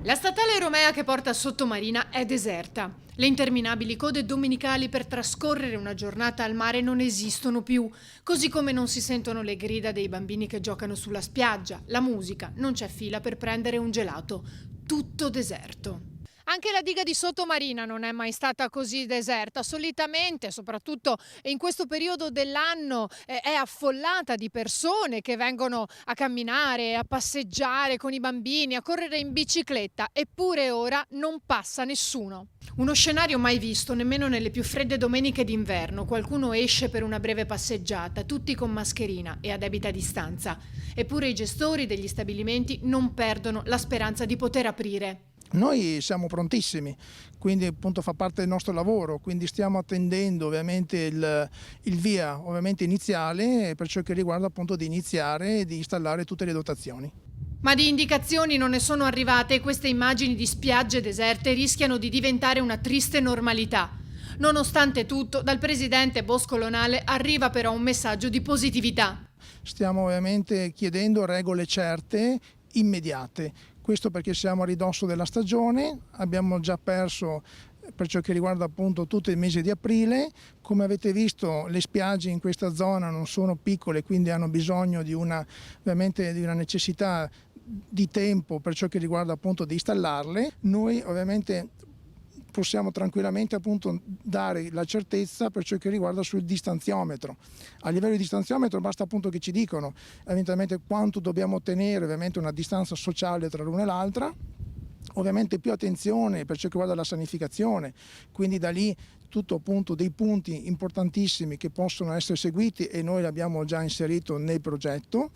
La statale Romea che porta a Sottomarina è deserta. Le interminabili code domenicali per trascorrere una giornata al mare non esistono più, così come non si sentono le grida dei bambini che giocano sulla spiaggia, la musica, non c'è fila per prendere un gelato. Tutto deserto. Anche la diga di Sottomarina non è mai stata così deserta. Solitamente, soprattutto in questo periodo dell'anno, è affollata di persone che vengono a camminare, a passeggiare con i bambini, a correre in bicicletta, eppure ora non passa nessuno. Uno scenario mai visto nemmeno nelle più fredde domeniche d'inverno. Qualcuno esce per una breve passeggiata, tutti con mascherina e a debita distanza. Eppure i gestori degli stabilimenti non perdono la speranza di poter aprire. Noi siamo prontissimi, quindi appunto fa parte del nostro lavoro, quindi stiamo attendendo ovviamente il via ovviamente iniziale per ciò che riguarda appunto di iniziare e di installare tutte le dotazioni. Ma di indicazioni non ne sono arrivate e queste immagini di spiagge deserte rischiano di diventare una triste normalità. Nonostante tutto, dal presidente Bosco-Lonale arriva però un messaggio di positività. Stiamo ovviamente chiedendo regole certe, immediate. Questo perché siamo a ridosso della stagione, abbiamo già perso per ciò che riguarda appunto tutto il mese di aprile. Come avete visto, le spiagge in questa zona non sono piccole, quindi hanno bisogno ovviamente di una necessità di tempo per ciò che riguarda appunto di installarle. Noi ovviamente possiamo tranquillamente appunto dare la certezza per ciò che riguarda sul distanziometro. A livello di distanziometro basta appunto che ci dicano eventualmente quanto dobbiamo tenere ovviamente una distanza sociale tra l'una e l'altra. Ovviamente più attenzione per ciò che riguarda la sanificazione, quindi da lì tutto appunto dei punti importantissimi che possono essere seguiti e noi l'abbiamo già inserito nel progetto,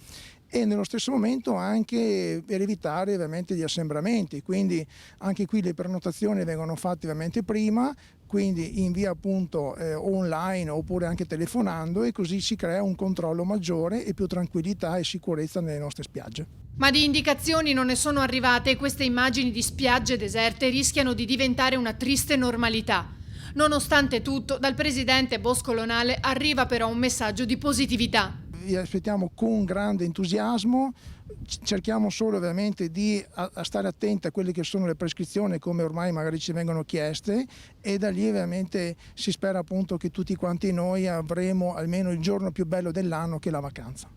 e nello stesso momento anche per evitare ovviamente gli assembramenti, quindi anche qui le prenotazioni vengono fatte ovviamente prima, quindi in via appunto online oppure anche telefonando, e così si crea un controllo maggiore e più tranquillità e sicurezza nelle nostre spiagge. Ma di indicazioni non ne sono arrivate e queste immagini di spiagge deserte rischiano di diventare una triste normalità. Nonostante tutto, dal presidente Bosco-Lonale arriva però un messaggio di positività. Vi aspettiamo con grande entusiasmo, cerchiamo solo ovviamente di stare attenti a quelle che sono le prescrizioni come ormai magari ci vengono chieste, e da lì ovviamente si spera appunto che tutti quanti noi avremo almeno il giorno più bello dell'anno, che è la vacanza.